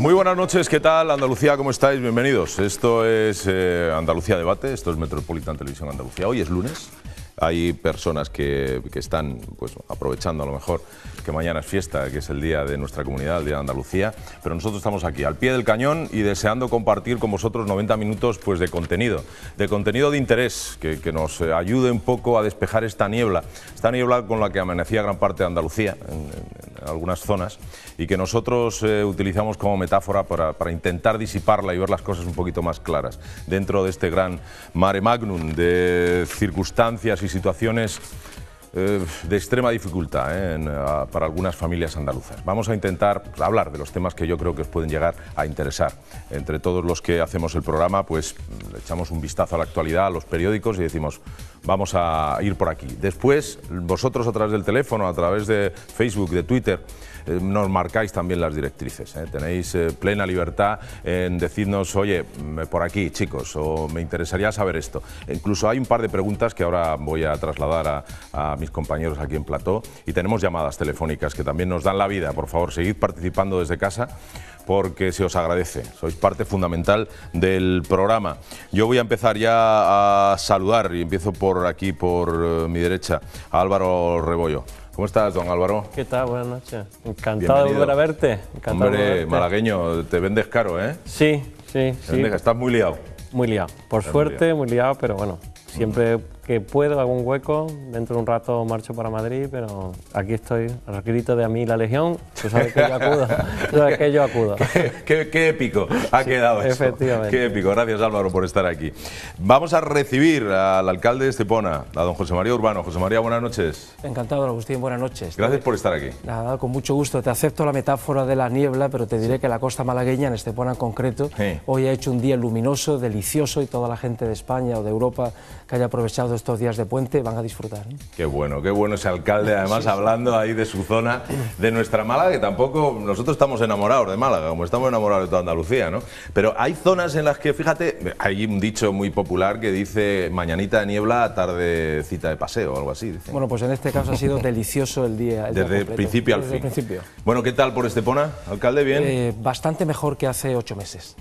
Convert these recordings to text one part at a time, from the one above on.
Muy buenas noches, ¿qué tal? Andalucía, ¿cómo estáis? Bienvenidos. Esto es Andalucía Debate, esto es Metropolitan Televisión Andalucía. Hoy es lunes, hay personas que están pues, aprovechando a lo mejor que mañana es fiesta, que es el día de nuestra comunidad, el día de Andalucía, pero nosotros estamos aquí al pie del cañón y deseando compartir con vosotros 90 minutos pues, de contenido de interés, que nos ayude un poco a despejar esta niebla con la que amanecía gran parte de Andalucía, en algunas zonas, y que nosotros utilizamos como metáfora para intentar disiparla y ver las cosas un poquito más claras dentro de este gran mare magnum de circunstancias y situaciones de extrema dificultad para algunas familias andaluzas. Vamos a intentar hablar de los temas que yo creo que os pueden llegar a interesar. Entre todos los que hacemos el programa, pues le echamos un vistazo a la actualidad, a los periódicos y decimos, vamos a ir por aquí. Después, vosotros a través del teléfono, a través de Facebook, de Twitter, nos marcáis también las directrices. Tenéis plena libertad en decirnos, oye, por aquí, chicos, o me interesaría saber esto. Incluso hay un par de preguntas que ahora voy a trasladar a mis compañeros aquí en plató, y tenemos llamadas telefónicas que también nos dan la vida. Por favor, seguid participando desde casa, porque se os agradece, sois parte fundamental del programa. Yo voy a empezar ya a saludar, y empiezo por aquí, por mi derecha, a Álvaro Rebollo. ¿Cómo estás, don Álvaro? ¿Qué tal? Buenas noches. Encantado de volver a verte. Hombre, malagueño, te vendes caro, ¿eh? Sí. Estás muy liado. Muy liado. Por suerte, muy liado, pero bueno, siempre que puedo hago un hueco, dentro de un rato marcho para Madrid, pero aquí estoy, al grito de a mí la Legión, tú sabes que yo acudo. Qué épico ha quedado eso. Efectivamente. Qué épico, gracias Álvaro por estar aquí. Vamos a recibir al alcalde de Estepona, a don José María Urbano. José María, buenas noches. Encantado, Agustín, buenas noches. Gracias por estar aquí. Nada, con mucho gusto. Te acepto la metáfora de la niebla, pero te diré que la costa malagueña, en Estepona en concreto, hoy ha hecho un día luminoso, delicioso, y toda la gente de España o de Europa que haya aprovechado estos días de puente van a disfrutar. Qué bueno ese alcalde, además hablando ahí de su zona, de nuestra Málaga, que tampoco, nosotros estamos enamorados de Málaga, como estamos enamorados de toda Andalucía, ¿no? Pero hay zonas en las que, fíjate, hay un dicho muy popular que dice mañanita de niebla, tardecita de paseo, o algo así. Dicen. Bueno, pues en este caso ha sido delicioso el día. Desde el principio al fin. Bueno, ¿qué tal por Estepona, alcalde? ¿Bien? Bastante mejor que hace 8 meses.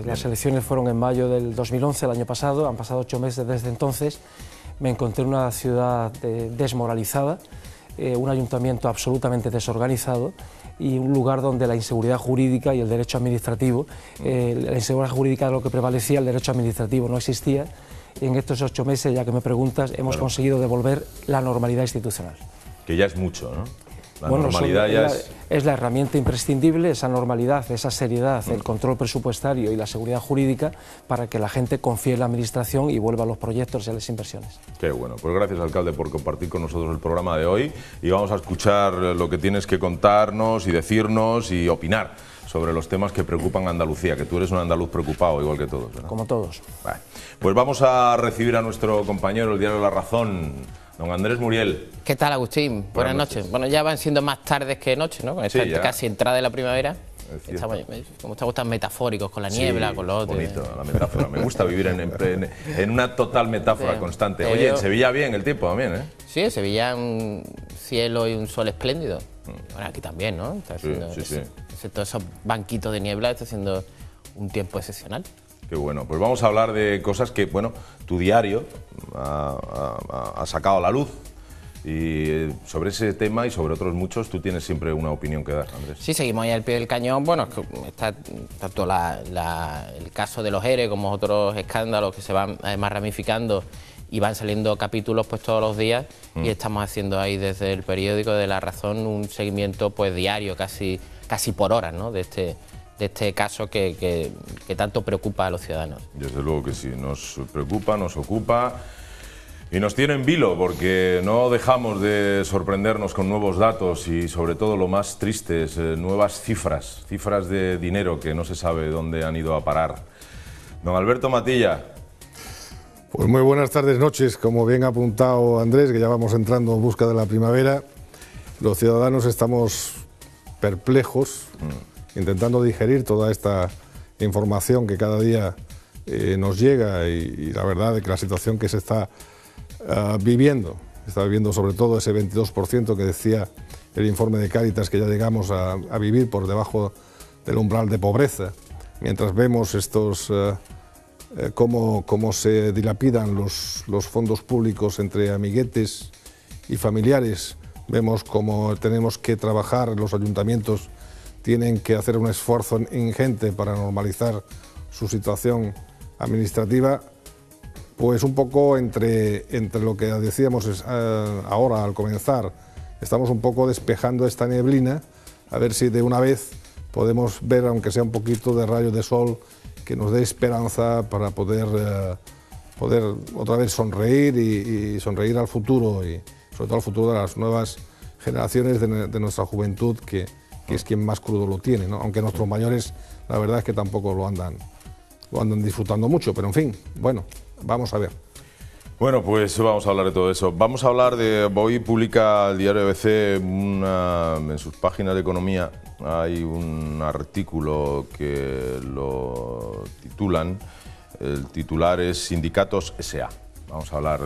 Las elecciones fueron en mayo del 2011, el año pasado, han pasado 8 meses desde entonces. Me encontré en una ciudad desmoralizada, un ayuntamiento absolutamente desorganizado y un lugar donde la inseguridad jurídica y el derecho administrativo, la inseguridad jurídica era lo que prevalecía, el derecho administrativo no existía, y en estos 8 meses, ya que me preguntas, hemos conseguido devolver la normalidad institucional. Que ya es mucho, ¿no? La normalidad ya es la herramienta imprescindible, esa normalidad, esa seriedad, el control presupuestario y la seguridad jurídica para que la gente confíe en la administración y vuelva a los proyectos y a las inversiones. Qué bueno, pues gracias alcalde por compartir con nosotros el programa de hoy, y vamos a escuchar lo que tienes que contarnos y decirnos y opinar sobre los temas que preocupan a Andalucía, que tú eres un andaluz preocupado igual que todos, ¿verdad? Como todos. Vale. Pues vamos a recibir a nuestro compañero del diario La Razón, don Andrés Muriel. ¿Qué tal, Agustín? Buenas noches. Bueno, ya van siendo más tardes que noches, ¿no? Con esta casi entrada de la primavera. Como estamos tan metafóricos con la niebla, con lo otro. Bonito, la metáfora. Me gusta vivir en una total metáfora constante. Oye, en Sevilla bien el tiempo también, ¿eh? Sí, en Sevilla un cielo y un sol espléndido. Bueno, aquí también, ¿no? Está haciendo todos esos banquitos de niebla, está haciendo un tiempo excepcional. Qué bueno, pues vamos a hablar de cosas que, bueno, tu diario ha sacado a la luz, y sobre ese tema y sobre otros muchos tú tienes siempre una opinión que dar, Andrés. Sí, seguimos ahí al pie del cañón. Bueno, está tanto el caso de los ERE como otros escándalos que se van además ramificando y van saliendo capítulos pues todos los días, y estamos haciendo ahí desde el periódico de La Razón un seguimiento pues diario, casi por horas, ¿no? de este caso que tanto preocupa a los ciudadanos. Desde luego que sí, nos preocupa, nos ocupa y nos tiene en vilo, porque no dejamos de sorprendernos con nuevos datos y sobre todo lo más triste es nuevas cifras de dinero que no se sabe dónde han ido a parar. Don Alberto Matilla. Pues muy buenas tardes, noches. Como bien ha apuntado Andrés, que ya vamos entrando en busca de la primavera, los ciudadanos estamos perplejos, intentando digerir toda esta información que cada día nos llega, y la verdad es que la situación que se está viviendo sobre todo ese 22% que decía el informe de Cáritas que ya llegamos a vivir por debajo del umbral de pobreza, mientras vemos cómo se dilapidan los fondos públicos entre amiguetes y familiares, vemos cómo tenemos que trabajar, los ayuntamientos tienen que hacer un esfuerzo ingente para normalizar su situación administrativa, pues un poco entre lo que decíamos ahora al comenzar, estamos un poco despejando esta neblina, a ver si de una vez podemos ver, aunque sea un poquito de rayo de sol, que nos dé esperanza para poder otra vez sonreír y sonreír al futuro, y sobre todo al futuro de las nuevas generaciones de nuestra juventud, que es quien más crudo lo tiene, ¿no? Aunque nuestros mayores, la verdad es que tampoco lo andan disfrutando mucho, pero en fin, bueno, vamos a ver. Bueno, pues vamos a hablar de todo eso. Vamos a hablar de... Hoy publica el diario ABC en sus páginas de economía, hay un artículo que lo titulan, el titular es Sindicatos S.A. Vamos a hablar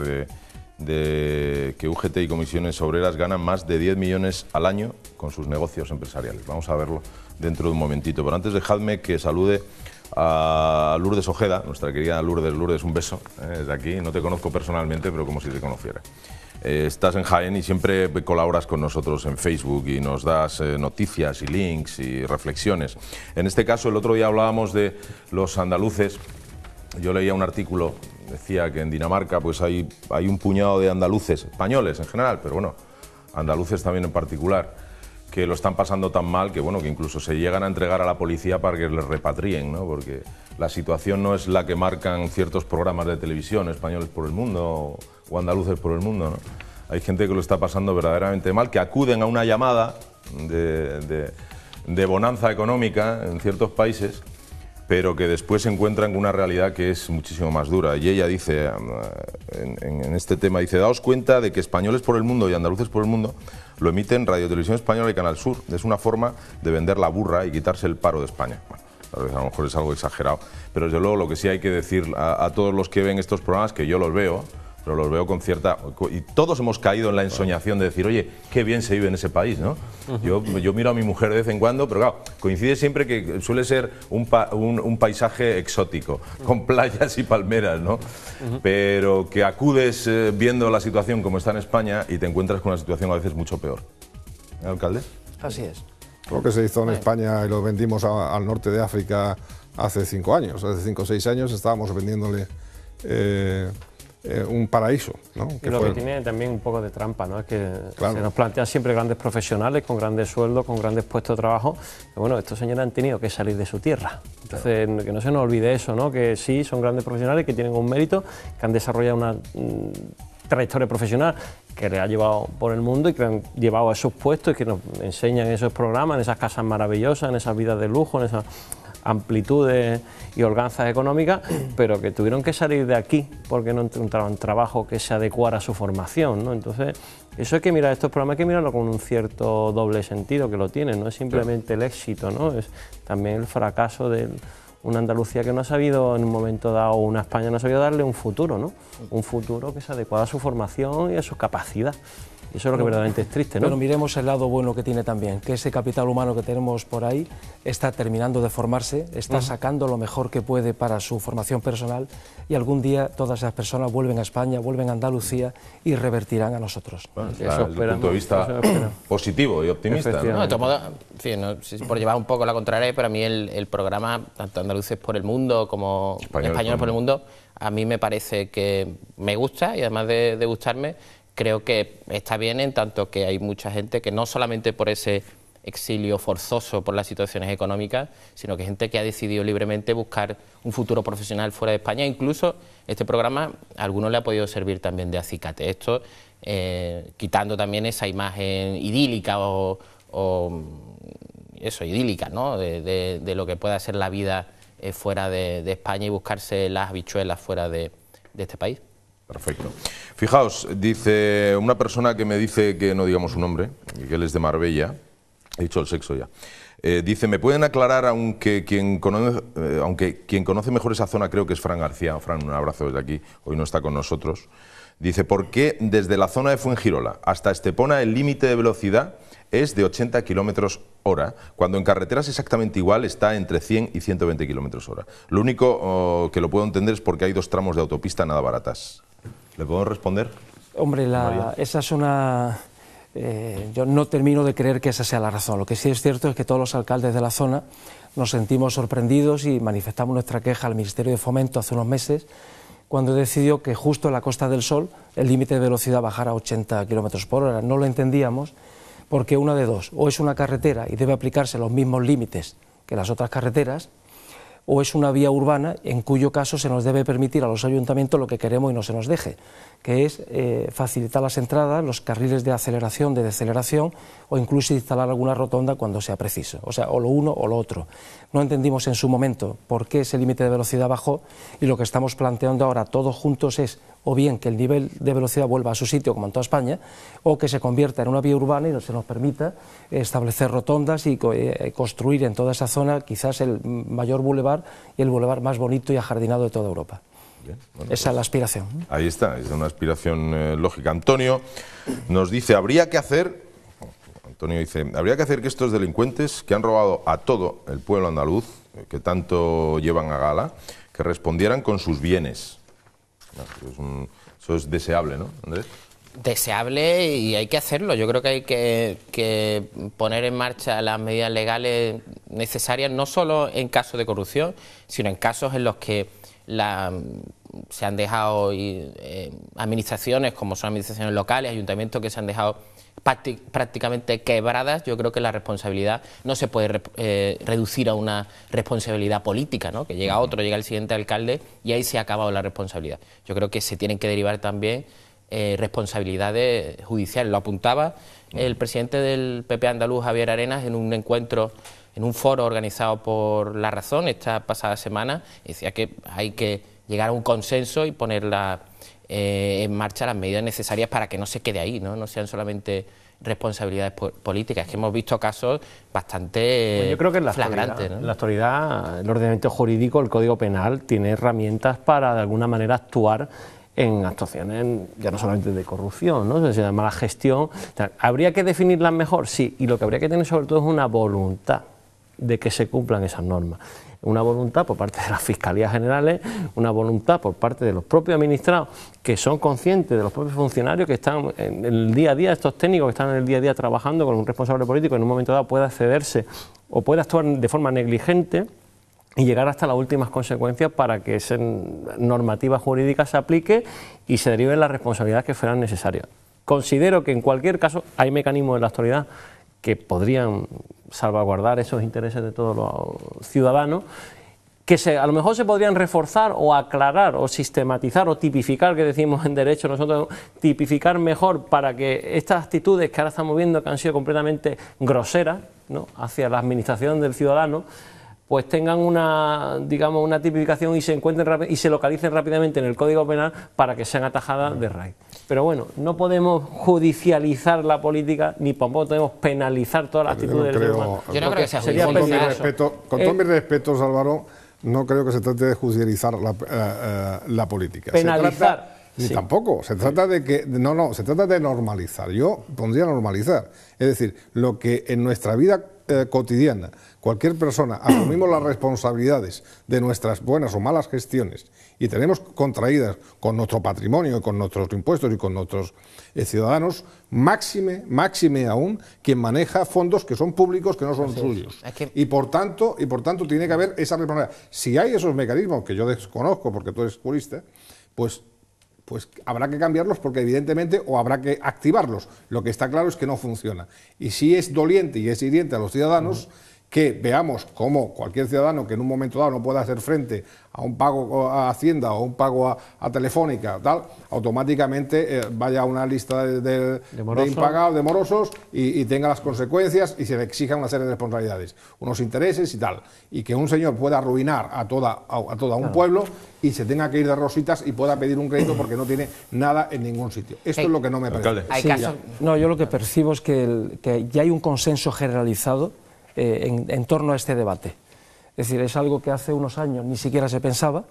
de que UGT y comisiones obreras ganan más de 10 millones al año con sus negocios empresariales. Vamos a verlo dentro de un momentito. Pero antes dejadme que salude a Lourdes Ojeda, nuestra querida Lourdes. Lourdes, un beso desde aquí. No te conozco personalmente, pero como si te conociera. Estás en Jaén y siempre colaboras con nosotros en Facebook y nos das noticias y links y reflexiones. En este caso, el otro día hablábamos de los andaluces. Yo leía un artículo, decía que en Dinamarca pues hay un puñado de andaluces, españoles en general, pero bueno, andaluces también en particular, que lo están pasando tan mal que bueno, que incluso se llegan a entregar a la policía para que les repatrien, ¿no? Porque la situación no es la que marcan ciertos programas de televisión, españoles por el mundo o andaluces por el mundo, ¿no? Hay gente que lo está pasando verdaderamente mal, que acuden a una llamada de bonanza económica en ciertos países, pero que después se encuentran con una realidad que es muchísimo más dura. Y ella dice, en este tema, dice, daos cuenta de que españoles por el mundo y andaluces por el mundo lo emiten Radio Televisión Española y Canal Sur. Es una forma de vender la burra y quitarse el paro de España. Bueno, tal vez a lo mejor es algo exagerado, pero desde luego lo que sí hay que decir a todos los que ven estos programas, que yo los veo, pero los veo con cierta... Y todos hemos caído en la ensoñación de decir, oye, qué bien se vive en ese país, ¿no? Yo miro a mi mujer de vez en cuando, pero claro, coincide siempre que suele ser un paisaje exótico, con playas y palmeras, ¿no? Pero que acudes viendo la situación como está en España y te encuentras con una situación a veces mucho peor. ¿Eh, alcalde? Así es. Lo que se hizo en España y lo vendimos al norte de África hace 5 años, hace 5 o 6 años estábamos vendiéndole... un paraíso, ¿no? Y lo que tiene también un poco de trampa, ¿no? Es que se nos plantean siempre grandes profesionales con grandes sueldos, con grandes puestos de trabajo. Pero bueno, estos señores han tenido que salir de su tierra. Entonces, que no se nos olvide eso, ¿no? Que sí, son grandes profesionales, que tienen un mérito, que han desarrollado una trayectoria profesional que le ha llevado por el mundo y que han llevado a esos puestos y que nos enseñan esos programas, en esas casas maravillosas, en esas vidas de lujo, en esas amplitudes y holganzas económicas, pero que tuvieron que salir de aquí porque no encontraban trabajo que se adecuara a su formación, ¿no? Entonces, eso hay que mirar, estos programas hay que mirarlo con un cierto doble sentido que lo tienen, no es simplemente el éxito, ¿no? Es también el fracaso de una Andalucía que no ha sabido en un momento dado, una España no ha sabido darle un futuro, ¿no? Un futuro que se adecuara a su formación y a su capacidad. Y eso es lo que verdaderamente es triste, ¿no? Pero miremos el lado bueno que tiene también, que ese capital humano que tenemos por ahí está terminando de formarse, está sacando lo mejor que puede para su formación personal y algún día todas esas personas vuelven a España, vuelven a Andalucía y revertirán a nosotros. Bueno, desde el punto de vista positivo y optimista, ¿no? No, de todo modo, en fin, no, por llevar un poco la contraria, pero a mí el programa, tanto Andaluces por el Mundo como Españoles por el Mundo, a mí me parece que me gusta y además de gustarme, creo que está bien en tanto que hay mucha gente que no solamente por ese exilio forzoso por las situaciones económicas, sino que gente que ha decidido libremente buscar un futuro profesional fuera de España. Incluso este programa a algunos le ha podido servir también de acicate. Esto quitando también esa imagen idílica o eso, idílica, ¿no? de lo que pueda ser la vida fuera de España y buscarse las habichuelas fuera de este país. Perfecto. Fijaos, dice una persona que me dice que no digamos su nombre, que él es de Marbella, he dicho el sexo ya. Dice, ¿me pueden aclarar, aunque quien conoce mejor esa zona creo que es Fran García? Fran, un abrazo desde aquí, hoy no está con nosotros. Dice, ¿por qué desde la zona de Fuengirola hasta Estepona el límite de velocidad es de 80 km/h, cuando en carreteras exactamente igual está entre 100 y 120 km/h? Lo único que lo puedo entender es porque hay dos tramos de autopista nada baratas. ¿Le puedo responder? Hombre, esa es una... yo no termino de creer que esa sea la razón. Lo que sí es cierto es que todos los alcaldes de la zona nos sentimos sorprendidos y manifestamos nuestra queja al Ministerio de Fomento hace unos meses, cuando decidió que justo en la Costa del Sol el límite de velocidad bajara a 80 km/h. No lo entendíamos porque una de dos, o es una carretera y debe aplicarse los mismos límites que las otras carreteras, o es una vía urbana en cuyo caso se nos debe permitir a los ayuntamientos lo que queremos y no se nos deje, que es facilitar las entradas, los carriles de aceleración, de deceleración, o incluso instalar alguna rotonda cuando sea preciso. O sea, o lo uno o lo otro. No entendimos en su momento por qué ese límite de velocidad bajó, y lo que estamos planteando ahora todos juntos es o bien que el nivel de velocidad vuelva a su sitio como en toda España, o que se convierta en una vía urbana y no se nos permita establecer rotondas y construir en toda esa zona quizás el mayor bulevar y el bulevar más bonito y ajardinado de toda Europa. Bien, bueno, esa es la aspiración. Ahí está, es una aspiración lógica. Antonio nos dice, habría que hacer que estos delincuentes que han robado a todo el pueblo andaluz, que tanto llevan a gala, que respondieran con sus bienes. Eso es deseable, ¿no, Andrés? Deseable, y hay que hacerlo. Yo creo que hay que poner en marcha las medidas legales necesarias, no solo en casos de corrupción, sino en casos en los que se han dejado administraciones, como son administraciones locales, ayuntamientos que se han dejado prácticamente quebradas. Yo creo que la responsabilidad no se puede reducir a una responsabilidad política, ¿no? Que llega otro, llega el siguiente alcalde y ahí se ha acabado la responsabilidad. Yo creo que se tienen que derivar también responsabilidades judiciales. Lo apuntaba el presidente del PP andaluz, Javier Arenas, en un encuentro, en un foro organizado por La Razón esta pasada semana. Decía que hay que llegar a un consenso y poner en marcha las medidas necesarias para que no se quede ahí, no sean solamente responsabilidades políticas. Es que hemos visto casos bastante yo creo que flagrantes, ¿no? En la actualidad, el ordenamiento jurídico, el Código Penal, tiene herramientas para de alguna manera actuar en actuaciones ya no solamente de corrupción, ¿no? Sino de mala gestión. O sea, ¿habría que definirlas mejor? Sí, y lo que habría que tener sobre todo es una voluntad de que se cumplan esas normas. Una voluntad por parte de las Fiscalías Generales, una voluntad por parte de los propios administrados, que son conscientes de los propios funcionarios que están en el día a día, estos técnicos que están en el día a día trabajando con un responsable político, en un momento dado pueda excederse o pueda actuar de forma negligente y llegar hasta las últimas consecuencias para que esa normativa jurídica se aplique y se deriven las responsabilidades que fueran necesarias. Considero que en cualquier caso hay mecanismos en la actualidad que podrían salvaguardar esos intereses de todos los ciudadanos, que a lo mejor se podrían reforzar o aclarar o sistematizar o tipificar, que decimos en derecho nosotros, tipificar mejor para que estas actitudes que ahora estamos viendo que han sido completamente groseras, ¿no?, hacia la administración del ciudadano, pues tengan una tipificación y se encuentren y se localicen rápidamente en el Código Penal para que sean atajadas de raíz. Pero bueno, no podemos judicializar la política ni tampoco podemos penalizar todas las actitudes del ser humano. Yo no creo que sea judicializar. Con todo mi respeto, Álvaro, no creo que se trate de judicializar la política. Penalizar. Ni tampoco, se trata de que se trata de normalizar. Yo pondría normalizar, es decir, lo que en nuestra vida cotidiana cualquier persona asumimos las responsabilidades de nuestras buenas o malas gestiones y tenemos contraídas con nuestro patrimonio, con nuestros impuestos y con nuestros ciudadanos, máxime aún quien maneja fondos que son públicos, que no son suyos. Y por tanto tiene que haber esa responsabilidad. Si hay esos mecanismos que yo desconozco porque tú eres jurista, pues habrá que cambiarlos porque evidentemente, o habrá que activarlos. Lo que está claro es que no funciona. Y sí es doliente y es hiriente a los ciudadanos que veamos cómo cualquier ciudadano que en un momento dado no pueda hacer frente a un pago a Hacienda o un pago a Telefónica, tal, automáticamente vaya a una lista de impagados, de morosos y tenga las consecuencias y se le exijan una serie de responsabilidades, unos intereses y tal, y que un señor pueda arruinar a todo un pueblo y se tenga que ir de rositas y pueda pedir un crédito porque no tiene nada en ningún sitio. Esto es lo que no me parece. No, yo lo que percibo es que ya hay un consenso generalizado en torno a este debate. Es decir, es algo que hace unos años ni siquiera se pensaba.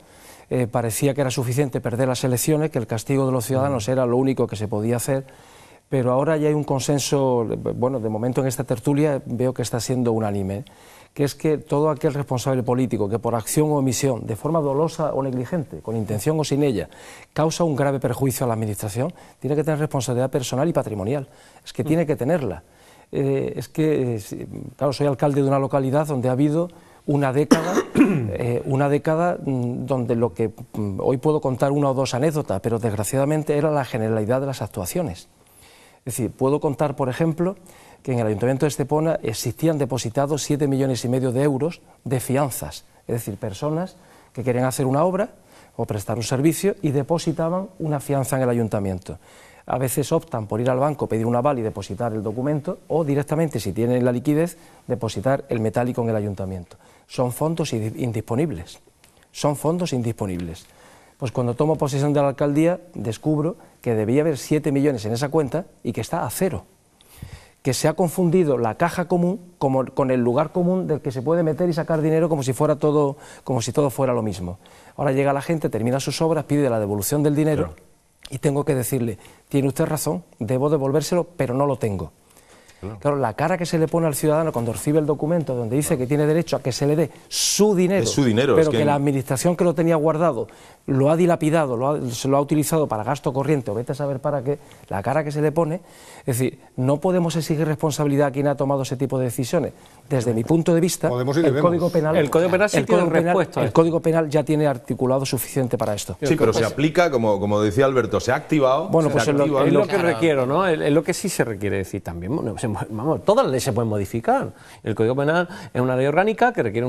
Parecía que era suficiente perder las elecciones, que el castigo de los ciudadanos era lo único que se podía hacer, pero ahora ya hay un consenso, bueno, de momento en esta tertulia veo que está siendo unánime, que es que todo aquel responsable político que por acción o omisión, de forma dolosa o negligente, con intención o sin ella, causa un grave perjuicio a la Administración, tiene que tener responsabilidad personal y patrimonial, es que tiene que tenerla. Claro, soy alcalde de una localidad donde ha habido una década donde lo que hoy puedo contar una o dos anécdotas, pero desgraciadamente era la generalidad de las actuaciones. Es decir, puedo contar, por ejemplo, que en el Ayuntamiento de Estepona existían depositados 7,5 millones de euros de fianzas, es decir, personas que querían hacer una obra o prestar un servicio y depositaban una fianza en el Ayuntamiento. A veces optan por ir al banco, pedir un aval y depositar el documento, o directamente, si tienen la liquidez, depositar el metálico en el Ayuntamiento. Son fondos indisponibles, son fondos indisponibles. Pues cuando tomo posesión de la alcaldía, descubro que debía haber 7 millones en esa cuenta y que está a cero. Que se ha confundido la caja común con el lugar común del que se puede meter y sacar dinero como si todo fuera lo mismo. Ahora llega la gente, termina sus obras, pide la devolución del dinero. Claro. Y tengo que decirle, tiene usted razón, debo devolvérselo, pero no lo tengo. Claro, la cara que se le pone al ciudadano cuando recibe el documento donde dice que tiene derecho a que se le dé su dinero, pero que la administración que lo tenía guardado lo ha dilapidado, se lo ha utilizado para gasto corriente o vete a saber para qué, la cara que se le pone, es decir, no podemos exigir responsabilidad a quien ha tomado ese tipo de decisiones. Desde mi punto de vista, el Código Penal ya tiene articulado suficiente para esto. Sí, pero se aplica, como decía Alberto, se ha activado. Bueno, pues es lo que requiero, ¿no? Es lo que sí se requiere decir también. Bueno, vamos, todas las leyes se pueden modificar. El Código Penal es una ley orgánica que requiere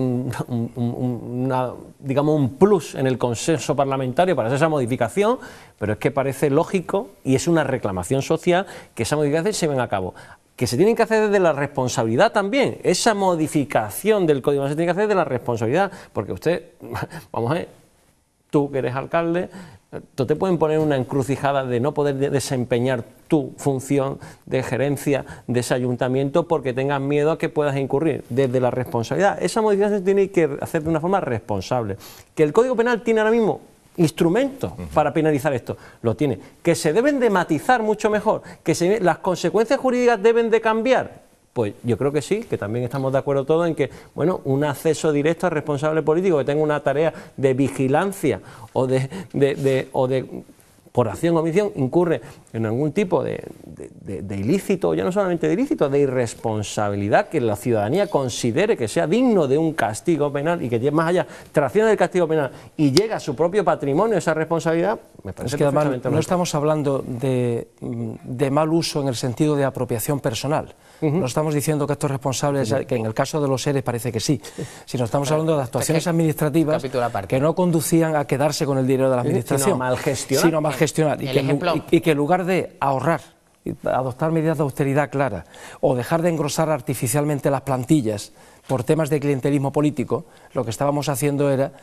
digamos un plus en el consenso parlamentario para hacer esa modificación, pero es que parece lógico y es una reclamación social que esa modificación se venga a cabo. Que se tienen que hacer desde la responsabilidad también. Esa modificación del Código Penal se tiene que hacer desde la responsabilidad, porque usted, vamos a ver, tú que eres alcalde, tú te pueden poner una encrucijada de no poder desempeñar tu función de gerencia de ese ayuntamiento porque tengas miedo a que puedas incurrir desde la responsabilidad. Esa modificación se tiene que hacer de una forma responsable. Que el Código Penal tiene ahora mismo instrumentos para penalizar esto, lo tiene. Que se deben de matizar mucho mejor, que las consecuencias jurídicas deben de cambiar. Pues yo creo que sí, que también estamos de acuerdo todos en que, bueno, un acceso directo al responsable político que tenga una tarea de vigilancia o por acción o omisión incurre en algún tipo de ilícito, ya no solamente de ilícito, de irresponsabilidad que la ciudadanía considere que sea digno de un castigo penal y que lleve más allá, trasciende del castigo penal y llega a su propio patrimonio esa responsabilidad, me parece que además no estamos hablando de mal uso en el sentido de apropiación personal. No estamos diciendo que estos responsables, que en el caso de los ERE parece que sí, sino estamos hablando de actuaciones administrativas que no conducían a quedarse con el dinero de la administración, sino mal gestionar y que en lugar de ahorrar, adoptar medidas de austeridad claras o dejar de engrosar artificialmente las plantillas por temas de clientelismo político, lo que estábamos haciendo era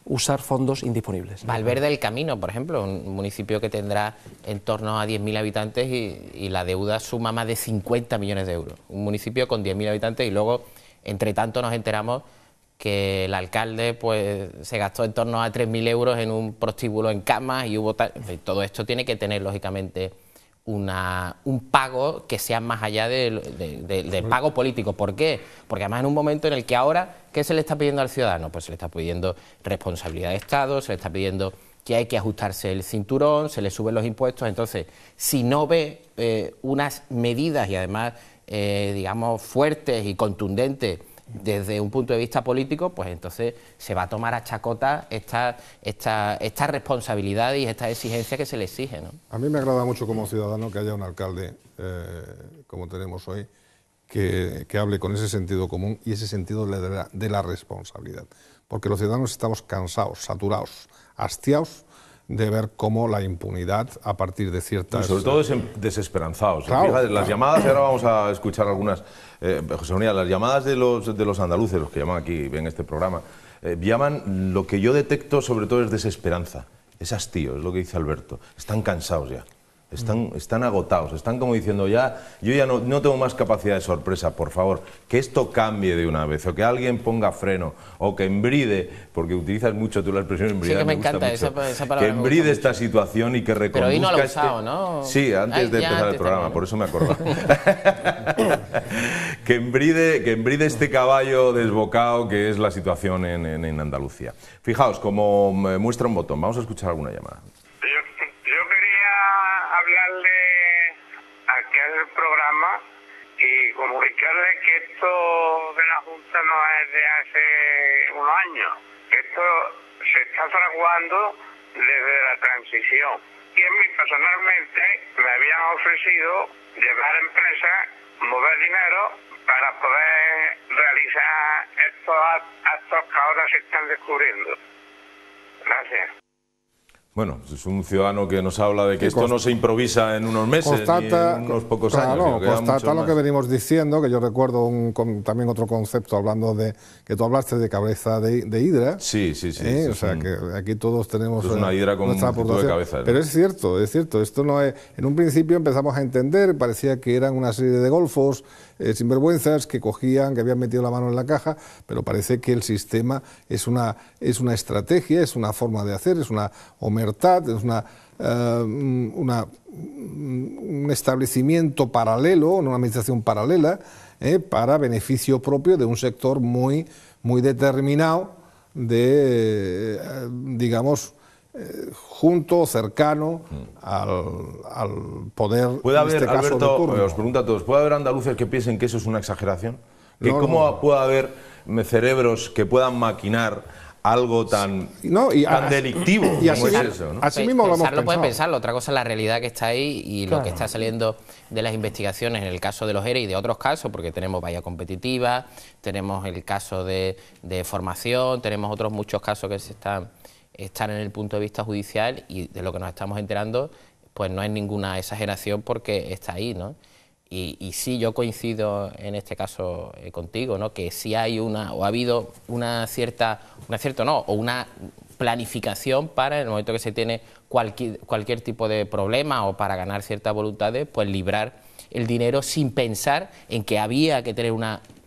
usar fondos indisponibles. Valverde del Camino, por ejemplo, un municipio que tendrá en torno a 10.000 habitantes y la deuda suma más de 50 millones de euros. Un municipio con 10.000 habitantes y luego, entre tanto, nos enteramos que el alcalde pues se gastó en torno a 3.000 euros en un prostíbulo en camas y hubo todo esto tiene que tener, lógicamente, un pago que sea más allá del pago político. ¿Por qué? Porque además en un momento en el que ahora, ¿qué se le está pidiendo al ciudadano? Pues se le está pidiendo responsabilidad de Estado, se le está pidiendo que hay que ajustarse el cinturón, se le suben los impuestos. Entonces, si no ve unas medidas y además, digamos, fuertes y contundentes desde un punto de vista político, pues entonces se va a tomar a chacota esta responsabilidad y esta exigencia que se le exige, ¿no? A mí me agrada mucho como ciudadano que haya un alcalde, como tenemos hoy, que hable con ese sentido común y ese sentido de la responsabilidad. Porque los ciudadanos estamos cansados, saturados, hastiados de ver cómo la impunidad a partir de ciertas... Y sobre todo desesperanzados. Claro, fíjate, las llamadas, ahora vamos a escuchar algunas, José María, las llamadas de los andaluces, los que llaman aquí, ven este programa, llaman, lo que yo detecto sobre todo es desesperanza, es hastío, es lo que dice Alberto, están cansados ya. Están agotados, están como diciendo yo ya no tengo más capacidad de sorpresa, por favor, que esto cambie de una vez, o que alguien ponga freno, o que embride, porque utilizas mucho tú la expresión embridar, sí, que me encanta esa palabra, que embride esta situación y que reconduzca. Pero hoy no lo he usado, ¿no? Sí, antes de empezar el programa, por eso me acordaba. que embride este caballo desbocado que es la situación en Andalucía. Fijaos, como muestra un botón, vamos a escuchar alguna llamada. Programa y comunicarle que esto de la Junta no es de hace unos años, que esto se está fraguando desde la transición. Y a mí personalmente me habían ofrecido llevar empresas, mover dinero para poder realizar estos actos que ahora se están descubriendo. Gracias. Bueno, es un ciudadano que nos habla de que esto no se improvisa en unos meses ni en unos pocos años. Claro, constata lo que venimos diciendo, que yo recuerdo también otro concepto hablando de que tú hablaste de cabeza de hidra. Sí. O sea, que aquí todos tenemos es una hidra con nuestra un tipo de cabeza, ¿no? Pero es cierto, esto no es... En un principio empezamos a entender, parecía que eran una serie de golfos sinvergüenzas que cogían, que habían metido la mano en la caja, pero parece que el sistema es una estrategia, es una forma de hacer, es una omertad, es un establecimiento paralelo, una administración paralela, para beneficio propio de un sector muy determinado, digamos, junto, cercano al poder. ¿Puede haber, en este caso, Alberto, de turno? os pregunto a todos, ¿puede haber andaluces que piensen que eso es una exageración? ¿Cómo puede haber cerebros que puedan maquinar algo tan delictivo y como es eso, ¿no? Así mismo lo hemos pensado. Puede pensarlo, otra cosa es la realidad que está ahí y lo que está saliendo de las investigaciones en el caso de los ERE y de otros casos, porque tenemos valla competitiva, tenemos el caso de formación, tenemos otros muchos casos que están en el punto de vista judicial y de lo que nos estamos enterando, pues no es ninguna exageración porque está ahí, ¿no? Y sí, yo coincido en este caso contigo, ¿no? Que sí hay ha habido una planificación para, en el momento que se tiene cualquier tipo de problema o para ganar ciertas voluntades, pues librar el dinero sin pensar en que había que tener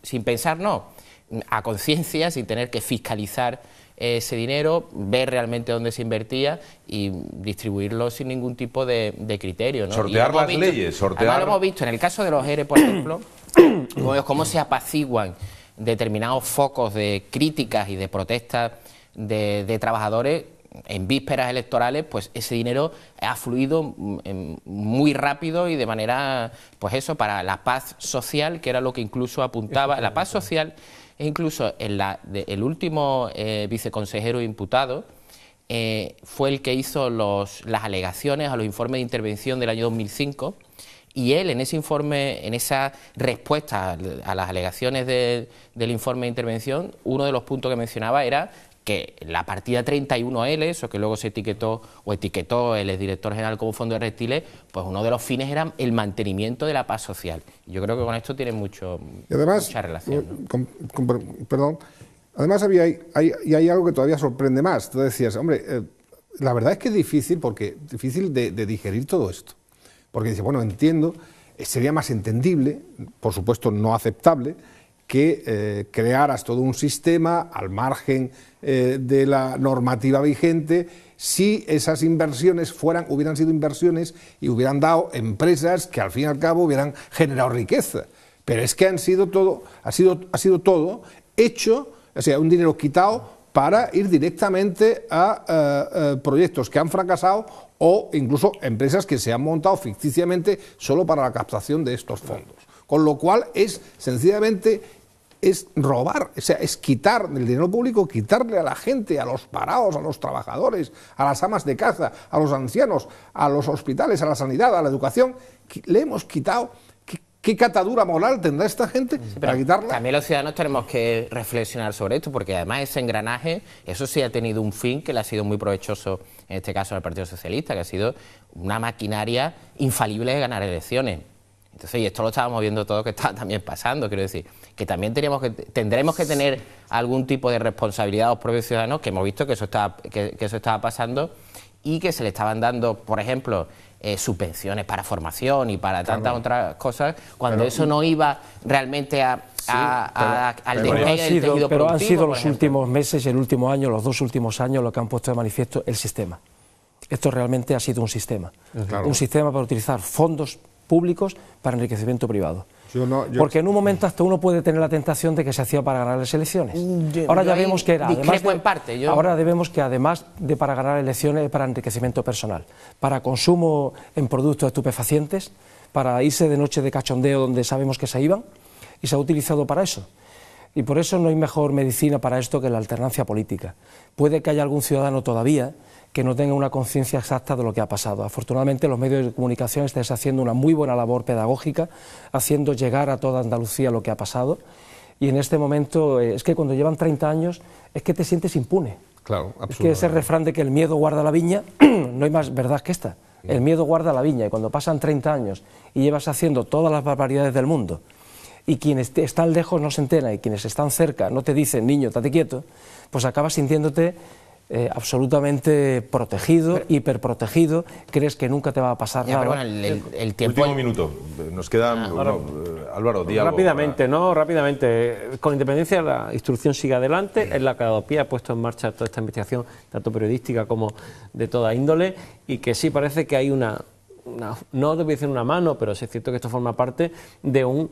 sin pensar a conciencia, sin tener que fiscalizar ese dinero, ver realmente dónde se invertía y distribuirlo sin ningún tipo de criterio, ¿no? Sortear las leyes, Además lo hemos visto en el caso de los ERE, por ejemplo, cómo se apaciguan determinados focos de críticas y de protestas de trabajadores en vísperas electorales. Pues ese dinero ha fluido muy rápido y de manera, pues eso, para la paz social, que era lo que incluso apuntaba. La paz social es incluso el último viceconsejero imputado, fue el que hizo las alegaciones a los informes de intervención del año 2005, y él en ese informe, en esa respuesta a las alegaciones del informe de intervención, uno de los puntos que mencionaba era que la partida 31L, eso que luego se etiquetó el exdirector general como fondo de reptiles, pues uno de los fines era el mantenimiento de la paz social. Yo creo que con esto tiene mucha relación, ¿no? Perdón, además hay algo que todavía sorprende más. Tú decías, hombre, la verdad es que es difícil de digerir todo esto. Porque dice, bueno, entiendo, sería más entendible, por supuesto no aceptable, que crearas todo un sistema al margen de la normativa vigente si esas inversiones hubieran sido inversiones y hubieran dado empresas que al fin y al cabo hubieran generado riqueza. Pero es que ha sido todo hecho, o sea, un dinero quitado para ir directamente a proyectos que han fracasado o incluso empresas que se han montado ficticiamente solo para la captación de estos fondos. Con lo cual es sencillamente robar, o sea, es quitar del dinero público, quitarle a la gente, a los parados, a los trabajadores, a las amas de casa, a los ancianos, a los hospitales, a la sanidad, a la educación. Le hemos quitado. ¿Qué catadura moral tendrá esta gente para quitarla? También los ciudadanos tenemos que reflexionar sobre esto, porque además ese engranaje, eso sí ha tenido un fin que le ha sido muy provechoso, en este caso al Partido Socialista, que ha sido una maquinaria infalible de ganar elecciones. Entonces, y esto lo estábamos viendo todo, que está también pasando, quiero decir, que también tendremos que tener algún tipo de responsabilidad a los propios ciudadanos, que hemos visto que eso estaba pasando, y que se le estaban dando, por ejemplo, subvenciones para formación y para tantas otras cosas, cuando eso no iba realmente al despegue del tejido productivo. Pero han sido los últimos meses, el último año, los 2 últimos años, lo que han puesto de manifiesto el sistema. Esto realmente ha sido un sistema. Un sistema para utilizar fondos públicos para enriquecimiento privado. Porque en un momento hasta uno puede tener la tentación de que se hacía para ganar las elecciones. Ahora ya vemos que era, ahora vemos que además de para ganar elecciones, es para enriquecimiento personal, para consumo en productos estupefacientes, para irse de noche de cachondeo donde sabemos que se iban, y se ha utilizado para eso. Y por eso no hay mejor medicina para esto que la alternancia política. Puede que haya algún ciudadano todavía que no tenga una conciencia exacta de lo que ha pasado. Afortunadamente los medios de comunicación están haciendo una muy buena labor pedagógica, haciendo llegar a toda Andalucía lo que ha pasado, y en este momento es que cuando llevan 30 años es que te sientes impune. Claro, es que ese refrán de que el miedo guarda la viña, no hay más verdad que esta. El miedo guarda la viña, y cuando pasan 30 años y llevas haciendo todas las barbaridades del mundo, y quienes están lejos no se enteran y quienes están cerca no te dicen, niño, estate quieto, pues acabas sintiéndote absolutamente protegido, hiperprotegido, crees que nunca te va a pasar nada. Pero bueno, el tiempo... Último minuto, nos queda... Álvaro, di algo. Rápidamente, con independencia la instrucción sigue adelante, es la que ha puesto en marcha toda esta investigación, tanto periodística como de toda índole, y que sí parece que hay no te voy a decir una mano, pero sí es cierto que esto forma parte de un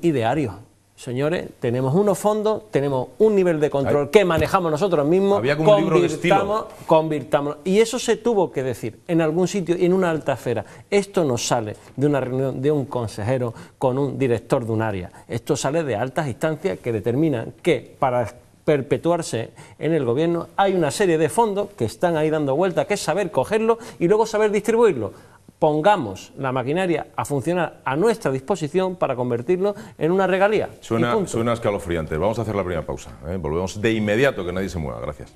ideario. Señores, tenemos unos fondos, tenemos un nivel de control que manejamos nosotros mismos, había como un libro de estilo. Convirtámonos. Y eso se tuvo que decir en algún sitio y en una alta esfera. Esto no sale de una reunión de un consejero con un director de un área. Esto sale de altas instancias que determinan que para perpetuarse en el gobierno hay una serie de fondos que están ahí dando vueltas, que es saber cogerlo y luego saber distribuirlo. Pongamos la maquinaria a funcionar a nuestra disposición para convertirlo en una regalía. Suena escalofriante. Vamos a hacer la primera pausa. Volvemos de inmediato, que nadie se mueva. Gracias.